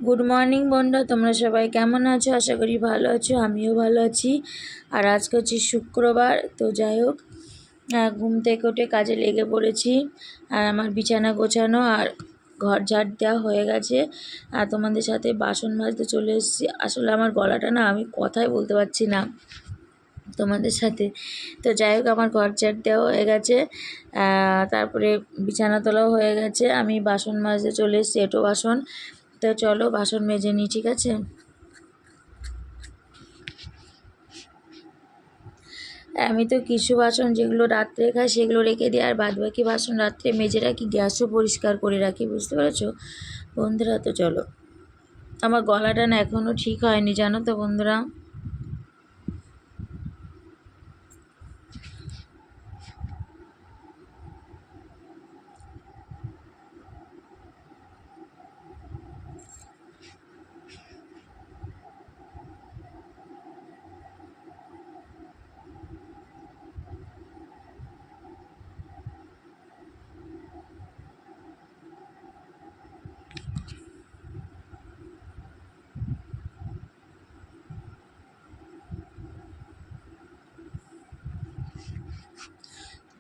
Good morning বন্ধুরা, তোমরা সবাই কেমন আছো? আশা করি ভালো আছো, আমিও ভালো আছি। আর আজকে হচ্ছে শুক্রবার, তো যাই হোক, ঘুম থেকে উঠে কাজে লেগে পড়েছি। আর আমার বিছানা গোছানো আর ঘর ঝাড় দেওয়া হয়ে গেছে। আর তোমাদের সাথে বাসন মাজতে চলে এসেছি। আসলে আমার গলাটা না, আমি কথাই বলতে পারছি না তোমাদের সাথে। তো যাই হোক, আমার ঘর ঝাড় দেওয়া হয়ে গেছে, তারপরে বিছানা তোলাও হয়ে গেছে। আমি বাসন মাজতে চলে এসেছি, এঁটো বাসন। তো চলো বাসন মেজে নিই, ঠিক আছে? আমি তো কিছু বাসন যেগুলো রাত্রে খাই সেগুলো রেখে দিই, আর বাদবাকি বাসন রাত্রে মেজে রাখি, গ্যাসও পরিষ্কার করে রাখি, বুঝতে পেরেছো বন্ধুরা? তো চলো, আমার গলাটা না এখনও ঠিক হয়নি, জানো তো বন্ধুরা।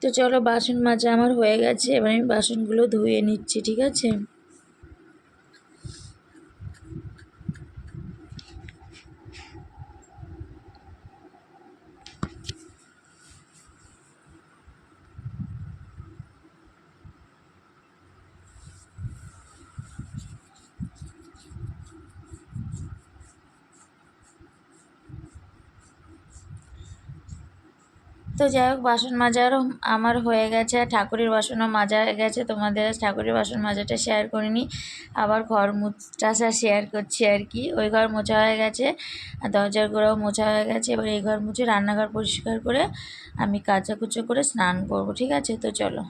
তো চলো, বাসন মাজা আমার হয়ে গেছে, এবার আমি বাসনগুলো ধুয়ে নিচ্ছি, ঠিক আছে? তো যাই হোক, বাসন মাজারও আমার হয়ে গেছে, আর ঠাকুরের বাসনও মাজা হয়ে গেছে। তোমাদের ঠাকুরের বাসন মাজাটা শেয়ার করিনি, আবার ঘর মুছটা শেয়ার করছি আর কি। ওই ঘর মোছা হয়ে গেছে, আর দরজার গোড়াও মোছা হয়ে গেছে। এবার এই ঘর মুছে রান্নাঘর পরিষ্কার করে আমি কাচাকুচো করে স্নান করব, ঠিক আছে? তো চলো,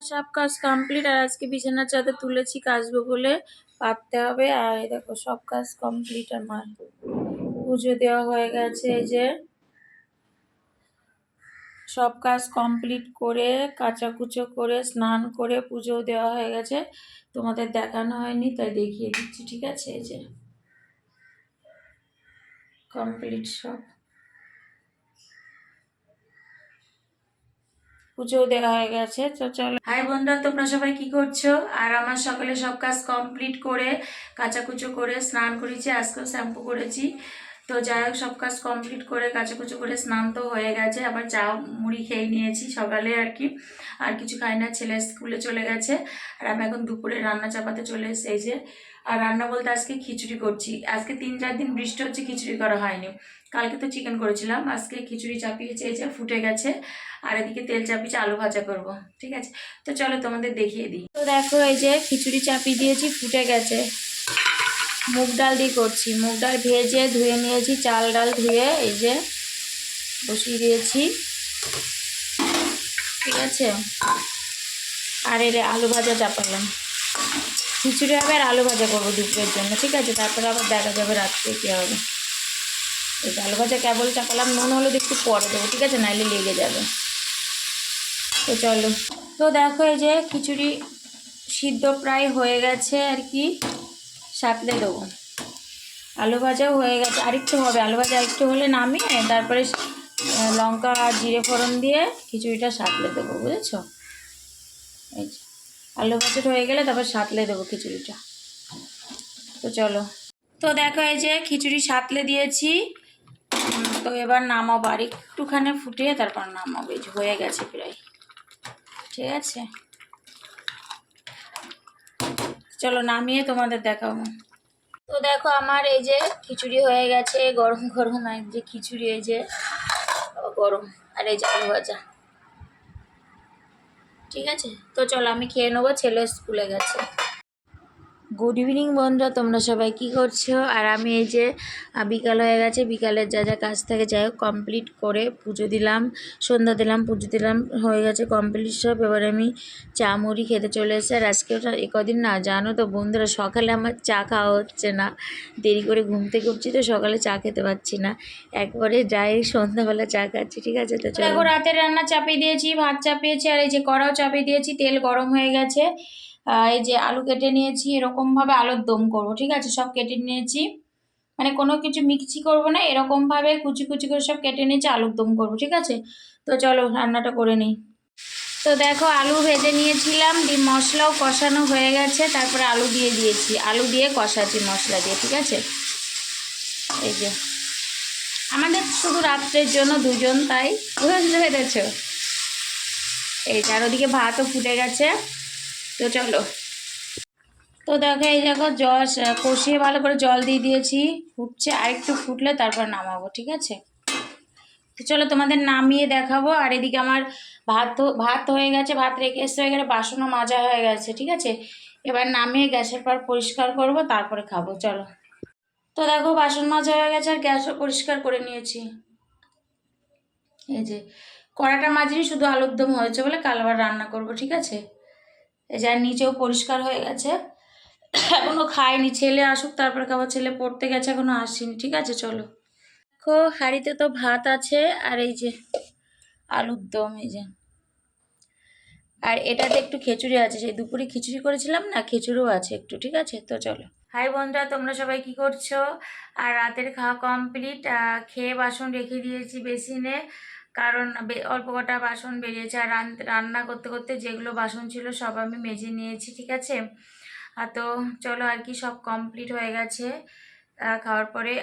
সব কাজ কমপ্লিট। আর আজকে বিছানার চাদর তুলেছি, কাচবো বলে, পাততে হবে। আর এই দেখো, সব কাজ কমপ্লিট আমার। পুজো দেওয়া হয়ে গেছে, এই যে সব কাজ কমপ্লিট করে কাচাকুচো করে স্নান করে পুজো দেওয়া হয়ে গেছে। তোমাদের দেখানো হয়নি তাই দেখিয়ে দিচ্ছি, ঠিক আছে? এই যে কমপ্লিট সব পুজো দেওয়া হয়ে গেছে। তো চলো, হাই বন্ধুরা, তোমরা সবাই কি করছো? আর আমার সকালে সব কাজ কমপ্লিট করে কাচাকুচো করে স্নান করেছি, আজকেও শ্যাম্পু করেছি। তো যাই হোক, সব কাজ কমপ্লিট করে কাচাকুচো করে স্নান তো হয়ে গেছে। আবার চা মুড়ি খেয়ে নিয়েছি সকালে আর কি। আর কিছু খাই না, ছেলে স্কুলে চলে গেছে। আর আমি এখন দুপুরে রান্না চাপাতে চলে এসেছি, এই যে। আর রান্না বলতে আজকে খিচুড়ি করছি। আজকে 3-4 দিন বৃষ্টি হচ্ছে, খিচুড়ি করা হয়নি। কালকে তো চিকেন করেছিলাম, আজকে খিচুড়ি চাপিয়েছি, এই যে ফুটে গেছে। আর এদিকে তেল চাপিয়েছি, আলু ভাজা করব, ঠিক আছে? তো চলো তোমাদের দেখিয়ে দিই। তো দেখো, এই যে খিচুড়ি চাপিয়ে দিয়েছি, ফুটে গেছে। মুগ ডাল দিয়ে করছি, মুগ ডাল ভেজে ধুয়ে নিয়েছি, চাল ডাল ধুয়ে এই যে বসিয়ে দিয়েছি, ঠিক আছে? আর এর আলু ভাজা চাপালাম। খিচুড়ি হবে আর আলু ভাজা করবো দুপুরের জন্য, ঠিক আছে? তারপরে আবার দেখা যাবে রাত্রে কী হবে। এই আলু ভাজা কেবল চাপালাম, নুন হলুদ একটু পরে দেবো, ঠিক আছে? নাইলে লেগে যাবে। তো চলো, তো দেখো, এই যে খিচুড়ি সিদ্ধ প্রায় হয়ে গেছে আর কি, সাঁতলে দেবো। আলু ভাজাও হয়ে গেছে, আরেকটু হবে। আলু ভাজা আরেকটু হলে নামিয়ে তারপরে লঙ্কা আর জিরে ফোড়ন দিয়ে খিচুড়িটা সাঁতলে দেবো, বুঝেছো? এই যে আলু ভাজাটা হয়ে গেলে তারপর সাঁতলে দেবো খিচুড়িটা। তো চলো, তো দেখো, এই যে খিচুড়ি সাঁতলে দিয়েছি। তো এবার নামাবো, আর একটুখানি ফুটিয়ে তারপর নামাবো। এই যে হয়ে গেছে প্রায়, ঠিক আছে? চলো নামিয়ে তোমাদের দেখাবো। তো দেখো, আমার এই যে খিচুড়ি হয়ে গেছে, গরম গরম। এই যে খিচুড়ি, এই যে গরম, আর এই যে আলু ভাজা, ঠিক আছে? তো চলো আমি খেয়ে নেবো, ছেলে স্কুলে গেছে। গুড ইভিনিং বন্ধুরা, তোমরা সবাই কি করছো? আর আমি এই যে বিকাল হয়ে গেছে, বিকালের যা যা কাজ থাকে যাই হোক কমপ্লিট করে পুজো দিলাম, সন্ধ্যা দিলাম, পুজো দিলাম, হয়ে গেছে কমপ্লিট সব। এবারে আমি চা মুড়ি খেতে চলে এসেছি। আর আজকে ওটা কদিন না জানো তো বন্ধুরা, সকালে আমার চা খাওয়া হচ্ছে না, দেরি করে ঘুম থেকে উঠছি তো সকালে চা খেতে পারছি না, একবারে যাই সন্ধ্যাবেলা চা খাচ্ছি। ঠিক আছে, তো দেখো রাতের রান্না চাপিয়ে দিয়েছি, ভাত চাপিয়েছি, আর এই যে কড়াও চাপিয়ে দিয়েছি, তেল গরম হয়ে গেছে। এই যে আলু কেটে নিয়েছি, এরকমভাবে আলুর দম করব। ঠিক আছে, সব কেটে নিয়েছি, মানে কোনো কিছু মিক্সি করব না, এরকমভাবে কুচি কুচি করে সব কেটে নিয়েছি, আলুর দম করব। ঠিক আছে, তো চলো রান্নাটা করে নিই। তো দেখো আলু ভেজে নিয়েছিলাম, দিয়ে মশলাও কষানো হয়ে গেছে, তারপরে আলু দিয়ে দিয়েছি, আলু দিয়ে কষাচ্ছি মশলা দিয়ে। ঠিক আছে, এই যে আমাদের শুধু রাত্রের জন্য দুজন, তাই বুঝতে পেরেছ। এই চারোদিকে ভাতও ফুটে গেছে, তো চলো। তো দেখো এই দেখো জল কষিয়ে ভালো করে জল দিয়ে দিয়েছি, ফুটছে, আর একটু ফুটলে তারপর নামাবো। ঠিক আছে, তো চলো তোমাদের নামিয়ে দেখাবো। আর এদিকে আমার ভাত হয়ে গেছে, ভাত রেখে এসে হয়ে গেলে, বাসনও মাজা হয়ে গেছে। ঠিক আছে, এবার নামিয়ে গ্যাসের পর পরিষ্কার করব, তারপরে খাবো। চলো। তো দেখো বাসন মাজা হয়ে গেছে, আর গ্যাসও পরিষ্কার করে নিয়েছি। এই যে কড়াটা মাজিনি, শুধু আলুর দম হয়েছে বলে কাল আবার রান্না করব। ঠিক আছে, এই যে আর নিচেও পরিষ্কার হয়ে গেছে, এখনো খাইনি, ছেলে আসুক তারপরে খাবার, ছেলে পড়তে গেছে এখনো আসেনি। ঠিক আছে, চলো। দেখো হাঁড়িতে তো ভাত আছে, আর এই যে আলুর দম, এই যে, আর এটাতে একটু খিচুড়ি আছে, সেই দুপুরে খিচুড়ি করেছিলাম না, খিচুড়িও আছে একটু। ঠিক আছে, তো চলো। হাই বন্ধুরা, তোমরা সবাই কি করছো? আর রাতের খাওয়া কমপ্লিট, খেয়ে বাসন রেখে দিয়েছি বেসিনে, কারণ অল্প কটা বাসন বেরিয়েছে। আর রান্না করতে করতে যেগুলো বাসন ছিল সব আমি মেজে নিয়েছি। ঠিক আছে, তো চলো, আর কি সব কমপ্লিট হয়ে গেছে খাওয়ার পরে।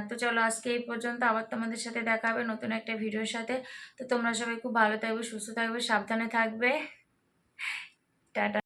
তো চলো আজকে এই পর্যন্ত, আবার তোমাদের সাথে দেখা হবে নতুন একটা ভিডিওর সাথে। তো তোমরা সবাই খুব ভালো থাকবে, সুস্থ থাকবে, সাবধানে থাকবে। টাটা।